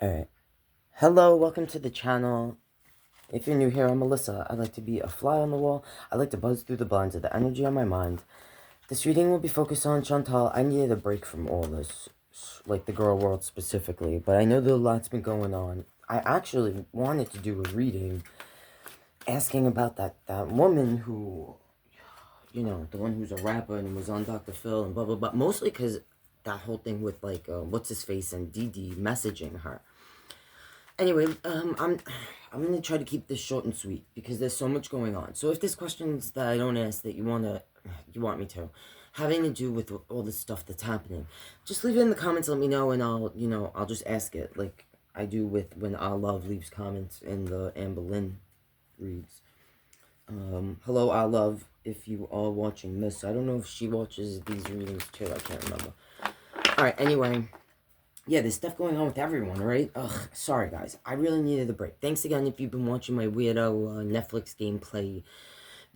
Alright. Hello, welcome to the channel. If you're new here, I'm Melissa. I like to be a fly on the wall. I like to buzz through the blinds of the energy on my mind. This reading will be focused on Chantal. I needed a break from all this, like the girl world specifically, but I know that a lot's been going on. I actually wanted to do a reading asking about that woman who, you know, the one who's a rapper and was on Dr. Phil and blah, blah, blah. Mostly because that whole thing with, like, what's-his-face and Dee Dee messaging her. Anyway, I'm gonna try to keep this short and sweet because there's so much going on. So if there's questions that I don't ask that you want me to, having to do with all this stuff that's happening, just leave it in the comments. Let me know, and I'll just ask it like I do with when Our Love leaves comments in the Amber Lynn reads. Hello, Our Love. If you are watching this, I don't know if she watches these readings too. I can't remember. All right. Anyway. Yeah, there's stuff going on with everyone, right? Ugh, sorry guys. I really needed a break. Thanks again if you've been watching my weirdo Netflix gameplay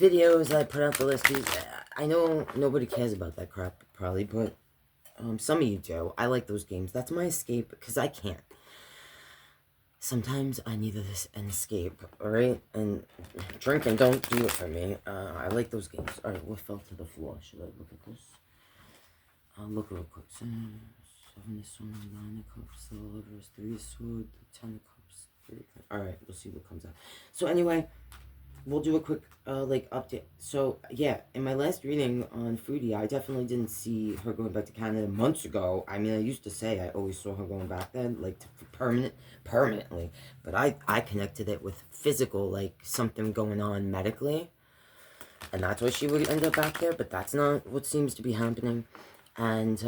videos that I put out the last week. I know nobody cares about that crap, probably, but some of you do. I like those games. That's my escape, because I can't. Sometimes I need an escape, alright? And drinking don't do it for me. I like those games. Alright, what fell to the floor? Should I look at this? I'll look real quick. 7 is sword, 9 of cups, the lovers, 3 is sword, 10 of cups, 3. Alright, we'll see what comes out. So anyway, we'll do a quick, update. So, yeah, in my last reading on Foodie, I definitely didn't see her going back to Canada months ago. I mean, I used to say I always saw her going back then, like, permanently. But I connected it with physical, like, something going on medically. And that's why she would end up back there, but that's not what seems to be happening. And,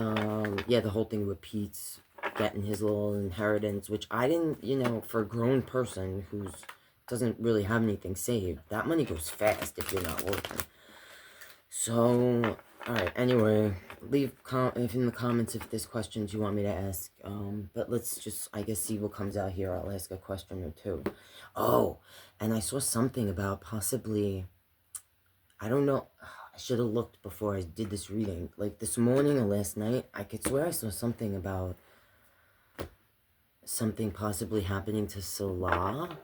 yeah, the whole thing with Pete's getting his little inheritance, which I didn't, for a grown person who doesn't really have anything saved, that money goes fast if you're not working. So, alright, anyway, leave in the comments if there's questions you want me to ask. But let's just, I guess, see what comes out here. I'll ask a question or two. Oh, and I saw something about possibly, I don't know, I should have looked before I did this reading. Like this morning or last night, I could swear I saw something about something possibly happening to Salah.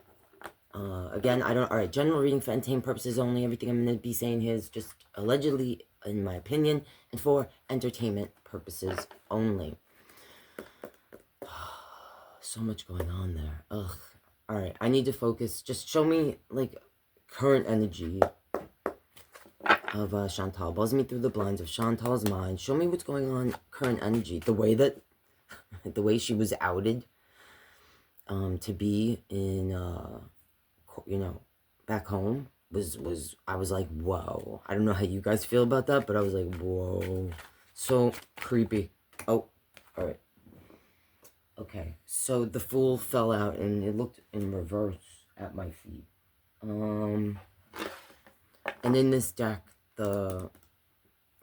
Again, I don't, alright, general reading for entertainment purposes only. Everything I'm going to be saying here is just allegedly, in my opinion, and for entertainment purposes only. So much going on there. Ugh. Alright, I need to focus. Just show me, like, current energy of Chantal. Buzz me through the blinds of Chantal's mind. Show me what's going on, current energy. The way she was outed to be in, back home was I was like, whoa. I don't know how you guys feel about that, but I was like, whoa. So creepy. Oh, alright. Okay, so the Fool fell out and it looked in reverse at my feet. And in this deck, the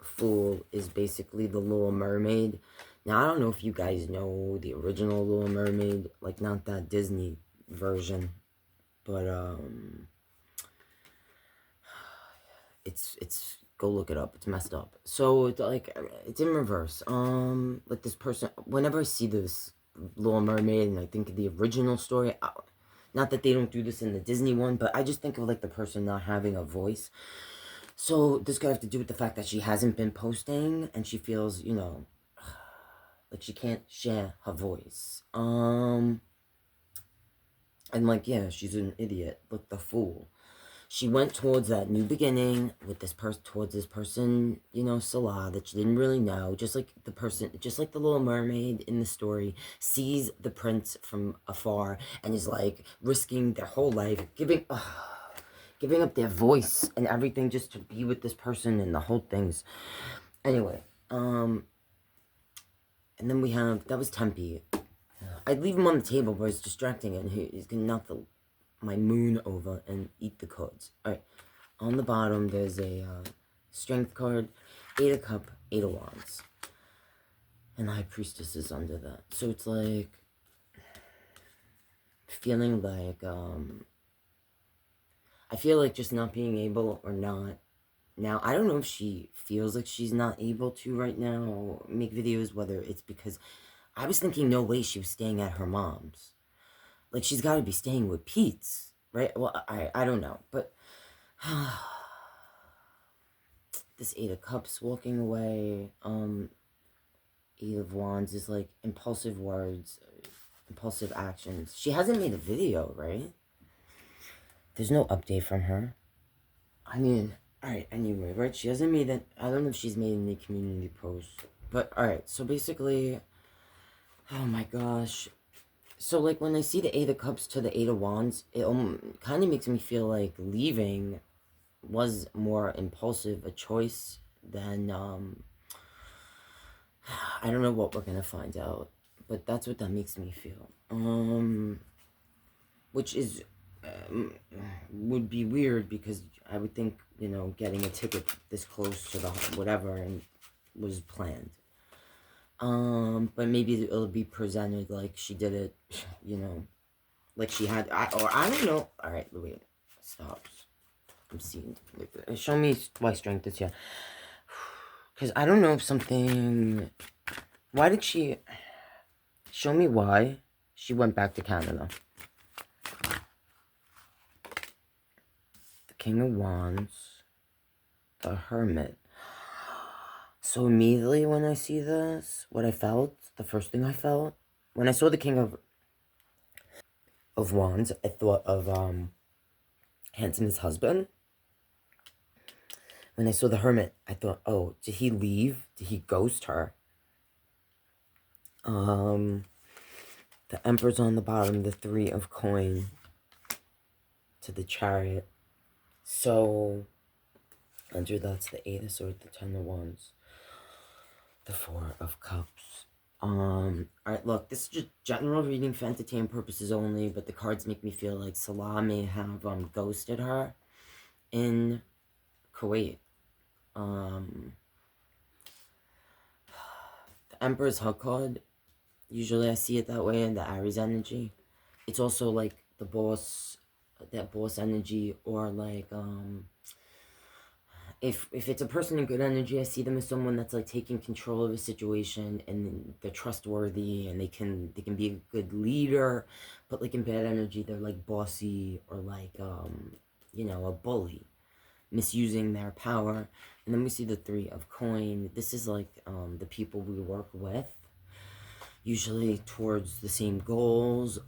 Fool is basically the Little Mermaid. Now, I don't know if you guys know the original Little Mermaid, like not that Disney version, but it's go look it up. It's messed up. So it's like it's in reverse. Like this person, whenever I see this Little Mermaid and I think of the original story, not that they don't do this in the Disney one, but I just think of like the person not having a voice. So this could have to do with the fact that she hasn't been posting and she feels, like she can't share her voice. And like, yeah, she's an idiot. Look, the Fool. She went towards that new beginning with this person, towards this person, Salah, that she didn't really know. Just like the Little Mermaid in the story sees the prince from afar and is like risking their whole life, giving up their voice and everything just to be with this person, and the whole thing's... Anyway, and then we have, that was Tempe. I'd leave him on the table, but it's distracting, and he's gonna knock my moon over and eat the cards. Alright, on the bottom, there's a strength card, 8 of cup, 8 of wands. And the High Priestess is under that. So it's like, feeling like, I feel like just not being able or not. Now, I don't know if she feels like she's not able to right now or make videos, whether it's because I was thinking no way she was staying at her mom's. Like, she's got to be staying with Pete's, right? Well, I don't know, but this Eight of Cups walking away, Eight of Wands is like impulsive words, impulsive actions. She hasn't made a video, right? There's no update from her. I mean, alright, anyway, right? She hasn't made it. I don't know if she's made any community posts. But, alright, so basically, oh my gosh. So, like, when I see the Eight of Cups to the Eight of Wands, it kind of makes me feel like leaving was more impulsive a choice than, I don't know what we're gonna find out. But that's what that makes me feel. Which is would be weird because I would think, you know, getting a ticket this close to the whatever and was planned. But maybe it'll be presented like she did it, you know, like she had, or I don't know. All right, wait, stop. I'm seeing. Show me why strength is here, because I don't know if something. Why did she? Show me why she went back to Canada. The King of Wands, the Hermit. So immediately when I see this, what I felt, the first thing I felt, when I saw the King of Wands, I thought of Handsom's husband. When I saw the Hermit, I thought, oh, did he leave? Did he ghost her? The Emperor's on the bottom, the Three of Coin to the Chariot. So under that's the Eight of Swords, the Ten of Wands, the Four of Cups. Alright, look, this is just general reading for entertainment purposes only, but the cards make me feel like Salah may have ghosted her in Kuwait. The Emperor's Hug card, usually I see it that way in the Aries energy. It's also like the boss, that boss energy, or like if it's a person in good energy, I see them as someone that's like taking control of a situation and they're trustworthy and they can be a good leader. But like in bad energy, they're like bossy or like you know, a bully, misusing their power. And then we see the Three of Coin. This is like the people we work with, usually towards the same goals.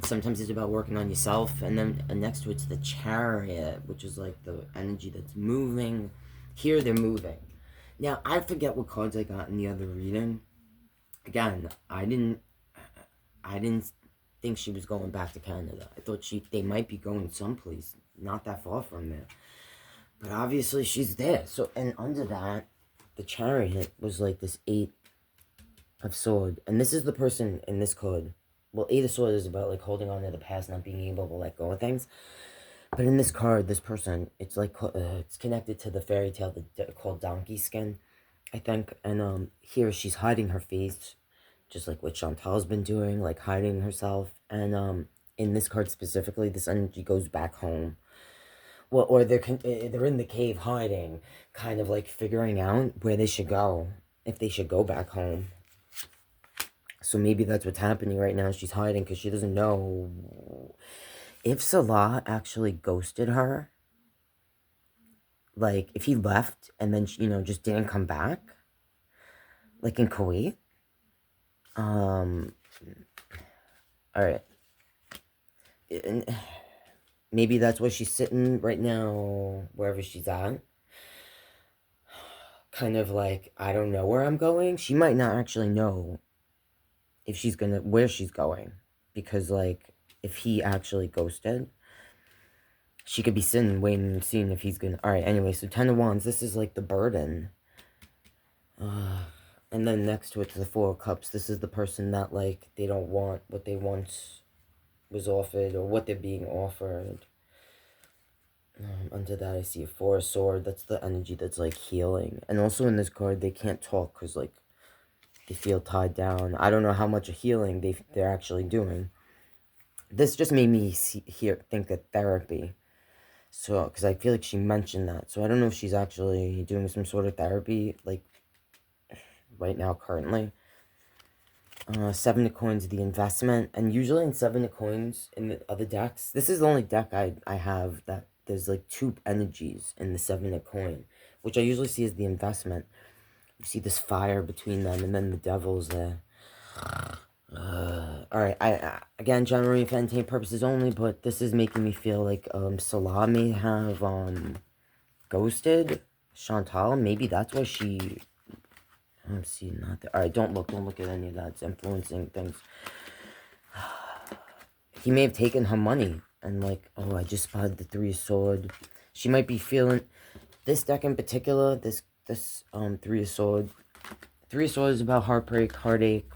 Sometimes it's about working on yourself, and then next to it's the Chariot, which is like the energy that's moving. Here they're moving. Now I forget what cards I got in the other reading. Again, I didn't think she was going back to Canada. I thought they might be going someplace not that far from there, but obviously she's there. So, and under that, the Chariot was like this Eight of Swords, and this is the person in this card. Well, Eight of Swords is about like holding on to the past, not being able to let go of things. But in this card, this person, it's like it's connected to the fairy tale called Donkey Skin, I think. And here she's hiding her face, just like what Chantal's been doing, like hiding herself. And in this card specifically, this energy goes back home. Well, or they're in the cave hiding, kind of like figuring out where they should go, if they should go back home. So maybe that's what's happening right now. She's hiding because she doesn't know if Salah actually ghosted her. Like, if he left and then, you know, just didn't come back, like in Kuwait. All right. And maybe that's where she's sitting right now, wherever she's at. Kind of like, I don't know where I'm going. She might not actually know if she's gonna, where she's going. Because, like, if he actually ghosted, she could be sitting, waiting, and seeing if he's gonna, alright, anyway, so Ten of Wands, this is like the burden. And then next to it's the Four of Cups. This is the person that, like, they don't want what they once was offered, or what they're being offered. Under that, I see a Four of Swords. That's the energy that's, like, healing. And also in this card, they can't talk because, like, they feel tied down. I don't know how much of healing they're actually doing. This just made me think of therapy. So, because I feel like she mentioned that. So, I don't know if she's actually doing some sort of therapy, like, right now, currently. Seven of Coins, the investment. And usually in Seven of Coins, in the other decks, this is the only deck I have that there's like two energies in the Seven of Coin, which I usually see as the investment. You see this fire between them, and then the devil's there. Alright, again, generally for entertainment purposes only, but this is making me feel like, Salah may have, ghosted Chantal. Maybe that's why she, see, not that. Alright, don't look at any of that. It's influencing things. He may have taken her money, and like, oh, I just spotted the Three of Swords. She might be feeling, this deck in particular, this Three of Swords. Three of Swords is about heartbreak, heartache,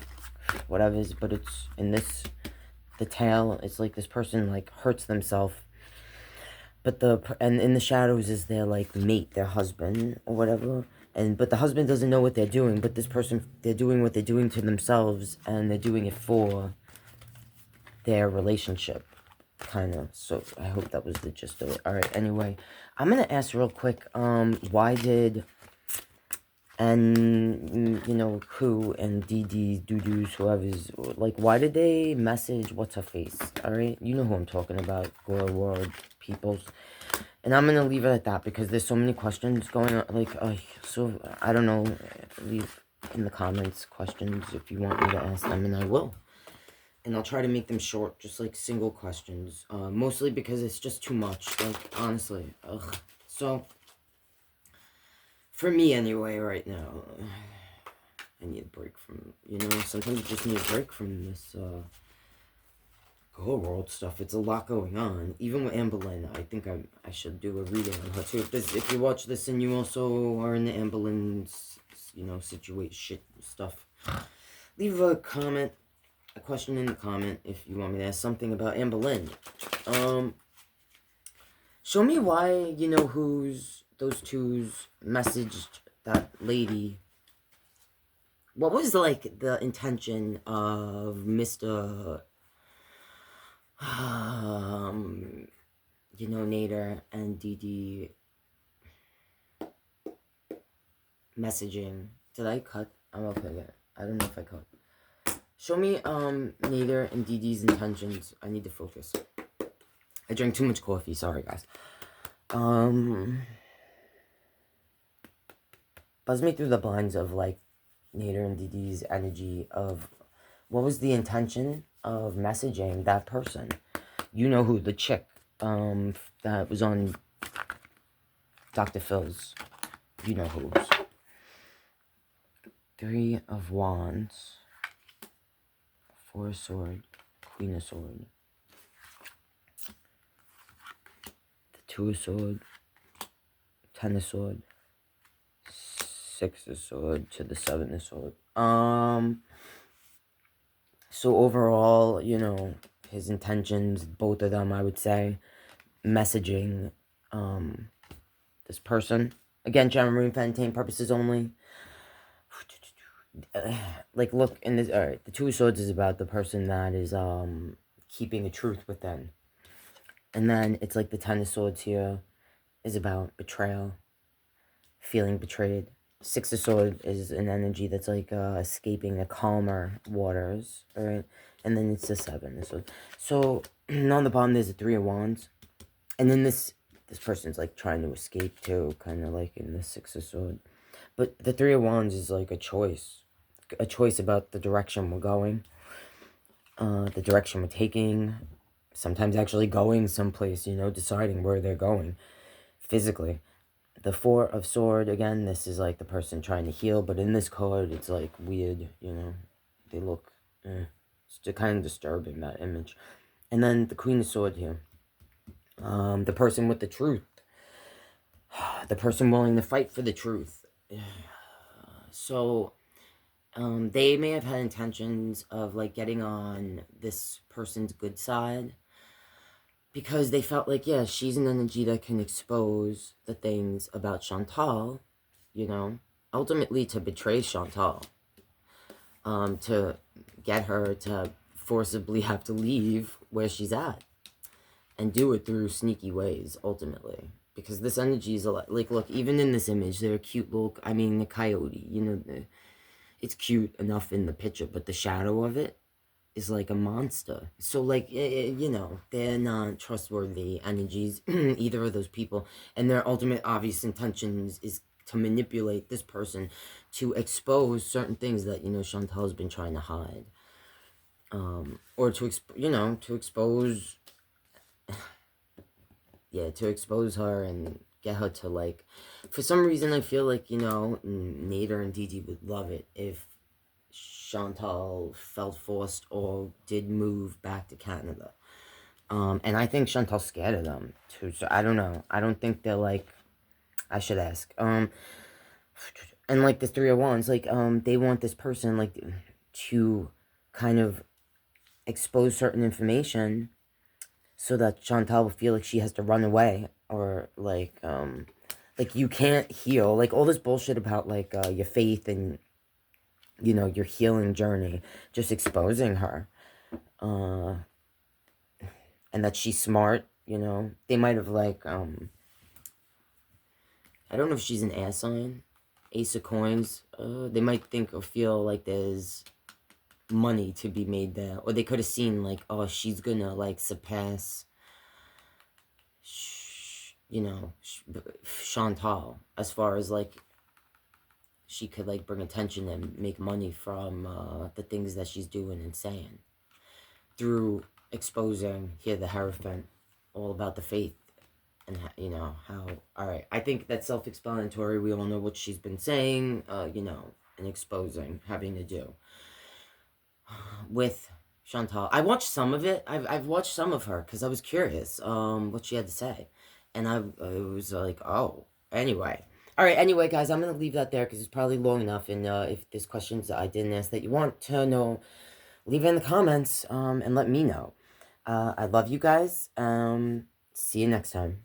whatever it is, but it's in this, the tale, it's like this person like hurts themselves, but and in the shadows is their like mate, their husband or whatever, but the husband doesn't know what they're doing, but this person, they're doing what they're doing to themselves, and they're doing it for their relationship, kind of. So I hope that was the gist of it. All right, anyway, I'm gonna ask real quick, why did, and, you know, Koo and DD, Doo-Doos, whoever's, like, why did they message what's-her-face, alright? You know who I'm talking about, Gore World Peoples. And I'm gonna leave it at that, because there's so many questions going on, like, so, I don't know, leave in the comments questions if you want me to ask them, and I will. And I'll try to make them short, just, like, single questions, mostly because it's just too much, like, honestly, ugh. So, for me, anyway, right now, I need a break from, you know, sometimes you just need a break from this, whole world stuff. It's a lot going on. Even with Amber Lynn, I think I should do a reading on her, too. If you watch this and you also are in the Amber Lynn's, you know, situation stuff, leave a comment, a question in the comment if you want me to ask something about Amber Lynn. Show me why, you know, those two's messaged that lady. What was, like, the intention of Mr. You know, Nader and DD messaging? Did I cut? I'm okay. I don't know if I cut. Show me, Nader and DD's intentions. I need to focus. I drank too much coffee. Sorry, guys. Buzz me through the blinds of, like, Nader and DD's energy of what was the intention of messaging that person. You know who, the chick, that was on Dr. Phil's. You know who's. Three of Wands. Four of Sword. Queen of Sword. The Two of Sword. Ten of Sword. Six of Sword to the Seven of Sword. So overall, you know, his intentions, both of them, I would say, messaging, this person. Again, general for entertainment purposes only. Like, look, in this, alright, the Two of Swords is about the person that is, keeping the truth within. And then, it's like the Ten of Swords here is about betrayal, feeling betrayed. Six of Swords is an energy that's like, escaping the calmer waters, alright? And then it's the Seven of Swords. So, on the bottom, there's the Three of Wands. And then this person's, like, trying to escape, too, kind of like in the Six of Swords. But the Three of Wands is, like, a choice about the direction we're going, the direction we're taking, sometimes actually going someplace, you know, deciding where they're going, physically. The Four of Sword, again, this is, like, the person trying to heal, but in this card, it's, like, weird, you know, they look, it's kind of disturbing, that image. And then the Queen of Sword here. The person with the truth. The person willing to fight for the truth. So, they may have had intentions of, like, getting on this person's good side. Because they felt like, yeah, she's an energy that can expose the things about Chantal, you know. Ultimately to betray Chantal. To get her to forcibly have to leave where she's at. And do it through sneaky ways, ultimately. Because this energy is a lot, like, look, even in this image, they're a cute little, I mean, the coyote, you know, it's cute enough in the picture, but the shadow of it is like a monster. So like you know, they're not trustworthy energies, either of those people, and their ultimate obvious intentions is to manipulate this person to expose certain things that, you know, Chantal's been trying to hide, or to you know, to expose, yeah, to expose her and get her to, like, for some reason I feel like, you know, Nader and Didi would love it if Chantal felt forced or did move back to Canada. And I think Chantal's scared of them too. So I don't know. I don't think they're like. I should ask. And like the 301s, like they want this person like to kind of expose certain information so that Chantal will feel like she has to run away, or like you can't heal, like all this bullshit about like your faith and, you know, your healing journey, just exposing her, and that she's smart, you know. They might have like I don't know if she's an air sign, Ace of Coins. They might think or feel like there's money to be made there, or they could have seen like, oh, she's gonna like surpass, you know, Chantal, as far as like she could like bring attention and make money from the things that she's doing and saying through exposing here the Hierophant, all about the faith. And, you know, how, alright, I think that's self-explanatory. We all know what she's been saying, you know, and exposing, having to do with Chantal. I watched some of it. I've watched some of her, because I was curious, what she had to say. And I was like, oh, anyway. Alright, anyway, guys, I'm going to leave that there, because it's probably long enough, and if there's questions I didn't ask that you want to know, leave it in the comments, and let me know. I love you guys. See you next time.